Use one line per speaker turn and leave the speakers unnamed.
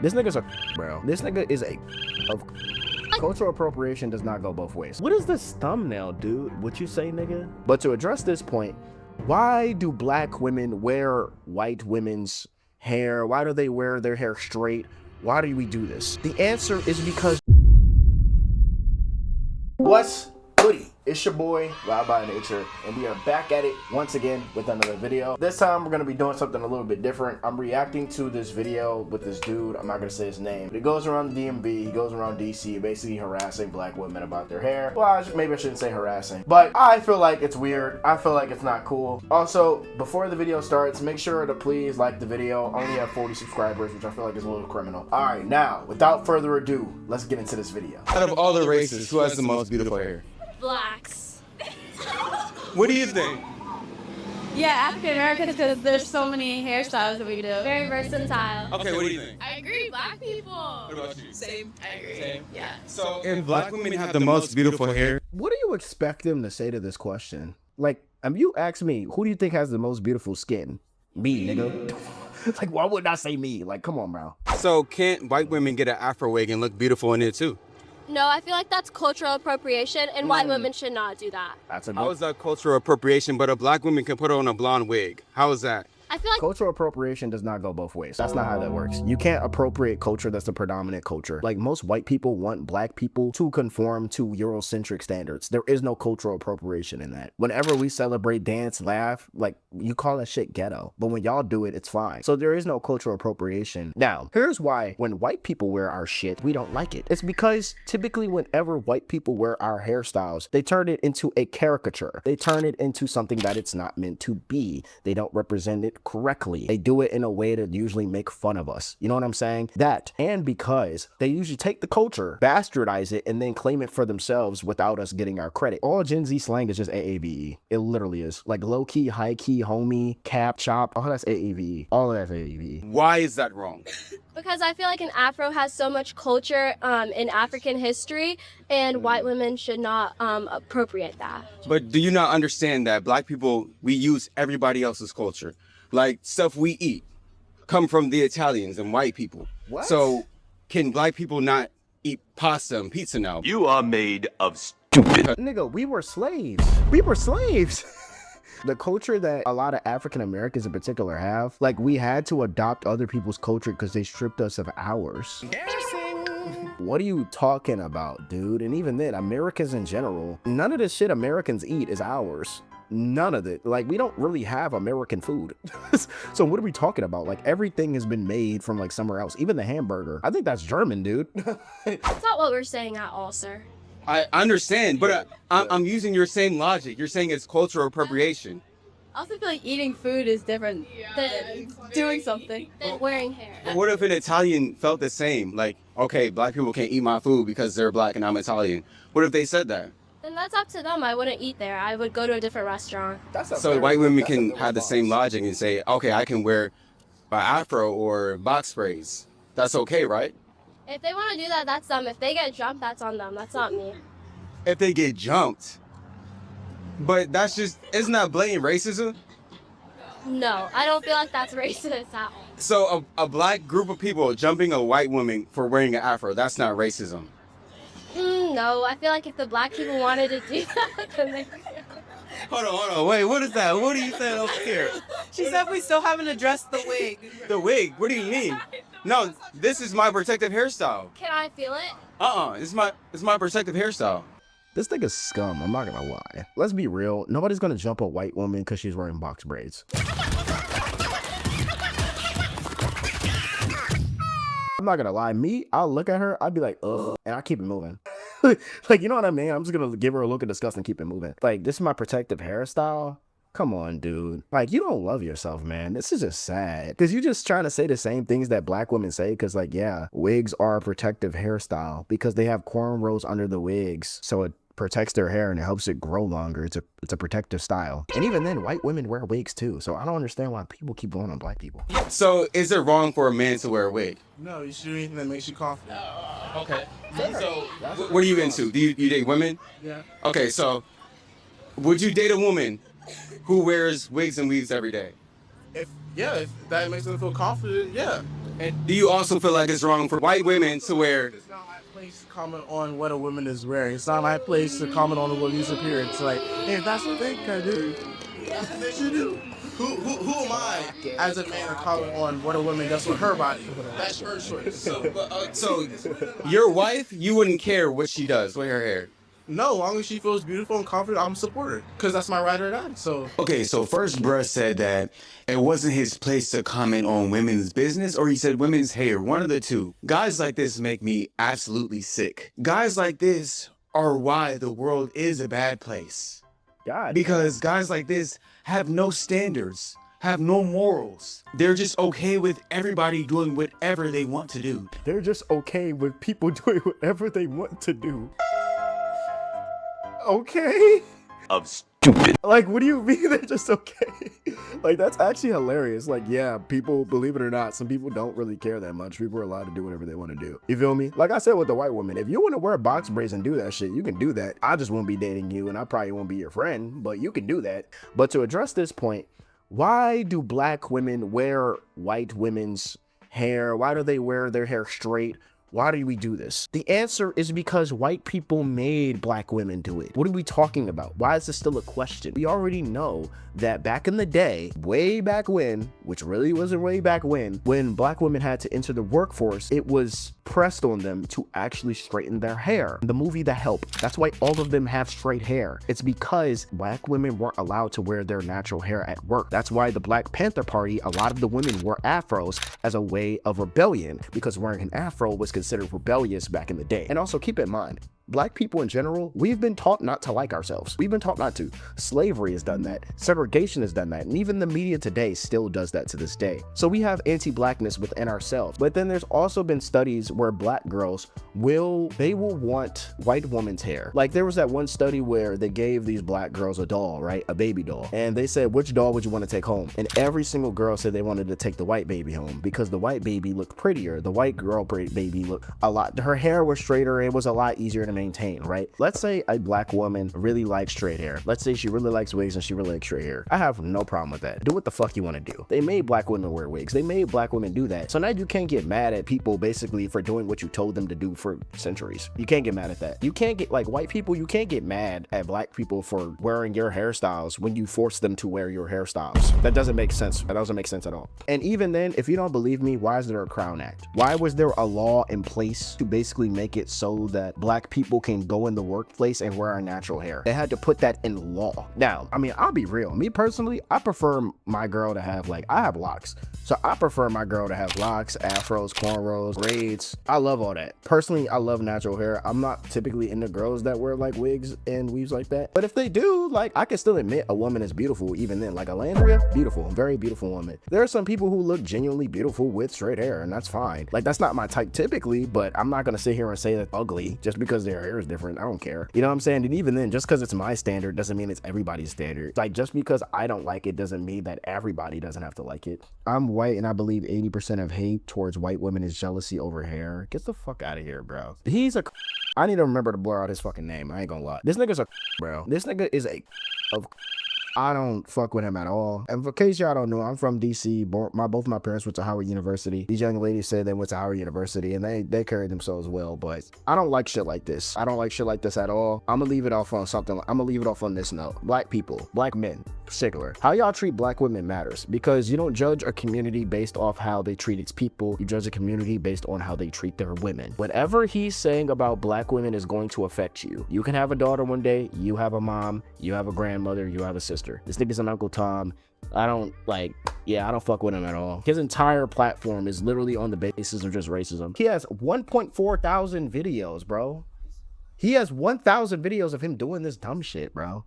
This nigga's a bro. This nigga is a of cultural appropriation does not go both ways. What is this thumbnail, dude? What you say, nigga? But to address this point, why do black women wear white women's hair? Why do they wear their hair straight? Why do we do this? The answer is because what's goody? It's your boy, Wild by Nature, and we are back at it once again with another video. This time we're gonna be doing something a little bit different. I'm reacting to this video with this dude. I'm not gonna say his name, but he goes around the DMV, he goes around DC, basically harassing black women about their hair. Well, maybe I shouldn't say harassing, but I feel like it's weird. I feel like it's not cool. Also, before the video starts, make sure to please like the video. I only have 40 subscribers, which I feel like is a little criminal. All right, now, without further ado, let's get into this video.
Out of all the races, who has the most beautiful hair?
Blacks.
What do you think?
Yeah, African Americans, because there's so many hairstyles that we do. Very versatile.
Okay, what do you think?
I agree, black people.
What about you?
Same. I agree.
Same?
Yeah.
So, if black women have the most beautiful hair,
What do you expect them to say to this question? Like, you ask me, who do you think has the most beautiful skin? Me, nigga. Like, why wouldn't I say me? Like, come on, bro.
so can't white women get an afro wig and look beautiful in it too?
No, I feel like that's cultural appropriation, and white women should not do that.
That's a
How
good
is that cultural appropriation, but a black woman can put on a blonde wig? How is that?
I feel like
cultural appropriation does not go both ways. That's not how that works. You can't appropriate culture that's the predominant culture. Like, most white people want black people to conform to Eurocentric standards. There is no cultural appropriation in that. Whenever we celebrate, dance, laugh, like, you call that shit ghetto. But when y'all do it, it's fine. So there is no cultural appropriation. Now, here's why when white people wear our shit, we don't like it. It's because typically whenever white people wear our hairstyles, they turn it into a caricature. They turn it into something that it's not meant to be. They don't represent it correctly. They do it in a way to usually make fun of us. You know what I'm saying? That, and because they usually take the culture, bastardize it, and then claim it for themselves without us getting our credit. All Gen Z slang is just AAVE. It literally is. Like low-key, high-key, homie, cap, chop, all that's AAVE. All of that's AAVE.
Why is that wrong?
because I feel like an afro has so much culture in African history, and white women should not appropriate that.
But do you not understand that black people, we use everybody else's culture? Like, stuff we eat come from the Italians and white people.
What?
So can black people not eat pasta and pizza now?
You are made of stupid.
Nigga, we were slaves. We were slaves. The culture that a lot of African Americans in particular have, like, we had to adopt other people's culture because they stripped us of ours. What are you talking about, dude? And even then, Americans in general, none of the shit Americans eat is ours. None of it. Like, we don't really have American food. So what are we talking about? Like, everything has been made from like somewhere else. Even the hamburger. I think that's German, dude.
That's not what we're saying at all, sir.
I understand, but I'm using your same logic. You're saying it's cultural appropriation.
I also feel like eating food is different than doing something.
Than wearing hair.
But what if an Italian felt the same? Like, okay, black people can't eat my food because they're black and I'm Italian. What if they said that?
Then that's up to them. I wouldn't eat there. I would go to a different restaurant.
So white women can have the same logic and say, okay, I can wear my afro or box braids. That's okay, right?
If they want to do that, that's them. If they get jumped, that's on them. That's not me.
If they get jumped. But that's just, isn't that blatant racism?
No, I don't feel like that's racist at all.
So a black group of people jumping a white woman for wearing an afro, that's not racism.
No, I feel like if the black people wanted to do that, then they...
Hold on, wait, what is that? What are you saying over here?
She said we still haven't addressed the wig.
The wig, what do you mean? No, this is my protective hairstyle.
Can I feel it?
It's my protective hairstyle.
This nigga's scum, I'm not gonna lie. Let's be real, nobody's gonna jump a white woman because she's wearing box braids. I'm not gonna lie, me, I'll look at her, I'd be like, ugh, and I keep it moving. Like, you know what I mean? I'm just gonna give her a look of disgust and keep it moving. Like, this is my protective hairstyle? Come on, dude. Like, you don't love yourself, man. This is just sad. Because you're just trying to say the same things that black women say. Because, like, yeah, wigs are a protective hairstyle because they have cornrows under the wigs. So it protects their hair and it helps it grow longer. It's a protective style. And even then, white women wear wigs too. So I don't understand why people keep blowing on black people.
So is it wrong for a man to wear a wig?
No, you should do anything that makes you confident.
Okay. So what are you into? Do you date women?
Yeah.
Okay, so would you date a woman who wears wigs and weaves every day?
If that makes them feel confident, yeah.
And do you also feel like it's wrong for white women to wear?
It's not my place to comment on what a woman is wearing. It's not my place to comment on a woman's appearance. Like, hey, if that's what they can do, that's what they should do. Who am I as a man to comment on what a woman does with her body? That's her choice.
So your wife, you wouldn't care what she does with her hair.
No, as long as she feels beautiful and confident, I'm a supporter. Because that's my ride or die. So
Okay, so first bruh said that it wasn't his place to comment on women's business, or he said women's hair, one of the two. Guys like this make me absolutely sick. Guys like this are why the world is a bad place.
God.
Because guys like this have no standards, have no morals. They're just okay with everybody doing whatever they want to do.
They're just okay with people doing whatever they want to do. Okay?
Of stupid.
Like, what do you mean they're just okay? Like, that's actually hilarious. Like, yeah, people, believe it or not, some people don't really care that much. People are allowed to do whatever they want to do. You feel me? Like I said with the white woman, if you want to wear box braids and do that shit, you can do that. I just won't be dating you, and I probably won't be your friend, but you can do that. But to address this point, why do black women wear white women's hair? Why do they wear their hair straight? Why do we do this? The answer is because white people made black women do it. What are we talking about? Why is this still a question? We already know that back in the day, way back when, which really wasn't way back when black women had to enter the workforce, it was pressed on them to actually straighten their hair. The movie The Help, that's why all of them have straight hair. It's because black women weren't allowed to wear their natural hair at work. That's why the Black Panther Party, a lot of the women wore afros as a way of rebellion, because wearing an afro was considered rebellious back in the day. And also keep in mind, black people in general, we've been taught not to like ourselves. We've been taught not to. Slavery has done that. Segregation has done that. And even the media today still does that to this day. So we have anti-blackness within ourselves. But then there's also been studies where black girls will want white woman's hair. Like there was that one study where they gave these black girls a doll, right? A baby doll. And they said, which doll would you want to take home? And every single girl said they wanted to take the white baby home because the white baby looked prettier. The white girl baby looked a lot, her hair was straighter. It was a lot easier to maintain, right? Let's say a black woman really likes straight hair. Let's say she really likes wigs and she really likes straight hair. I have no problem with that. Do what the fuck you want to do. They made black women wear wigs. They made black women do that. So now you can't get mad at people basically for doing what you told them to do for centuries. You can't get mad at that. You can't get, like, white people, you can't get mad at black people for wearing your hairstyles when you force them to wear your hairstyles. That doesn't make sense. That doesn't make sense at all. And even then, if you don't believe me, why is there a Crown Act? Why was there a law in place to basically make it so that black people can go in the workplace and wear our natural hair? They had to put that in law. Now, I mean, I'll be real. Me personally, I prefer my girl to have, like, I have locks. So I prefer my girl to have locks, afros, cornrows, braids. I love all that. Personally, I love natural hair. I'm not typically into girls that wear like wigs and weaves like that. But if they do, like, I can still admit a woman is beautiful even then. Like Alandria, beautiful, very beautiful woman. There are some people who look genuinely beautiful with straight hair, and that's fine. Like, that's not my type typically, but I'm not gonna sit here and say that's ugly just because their hair is different. I don't care. You know what I'm saying? And even then, just because it's my standard doesn't mean it's everybody's standard. Like, just because I don't like it doesn't mean that everybody doesn't have to like it. I'm white and I believe 80% of hate towards white women is jealousy over hair. Get the fuck out of here, bro. He's a I need to remember to blur out his fucking name. I ain't gonna lie. This nigga's a bro. This nigga is a of I don't fuck with him at all. And for case y'all don't know, I'm from DC. Both my parents went to Howard University. These young ladies said they went to Howard University and they carried themselves well, but I don't like shit like this. I don't like shit like this at all. I'm gonna leave it off on something. I'm gonna leave it off on this note. Black people, black men, particular. How y'all treat black women matters, because you don't judge a community based off how they treat its people. You judge a community based on how they treat their women. Whatever he's saying about black women is going to affect you. You can have a daughter one day, you have a mom, you have a grandmother, you have a sister. This nigga's an Uncle Tom. I don't fuck with him at all. His entire platform is literally on the basis of just racism. He has 1.4 thousand videos, bro. He has 1,000 videos of him doing this dumb shit, bro.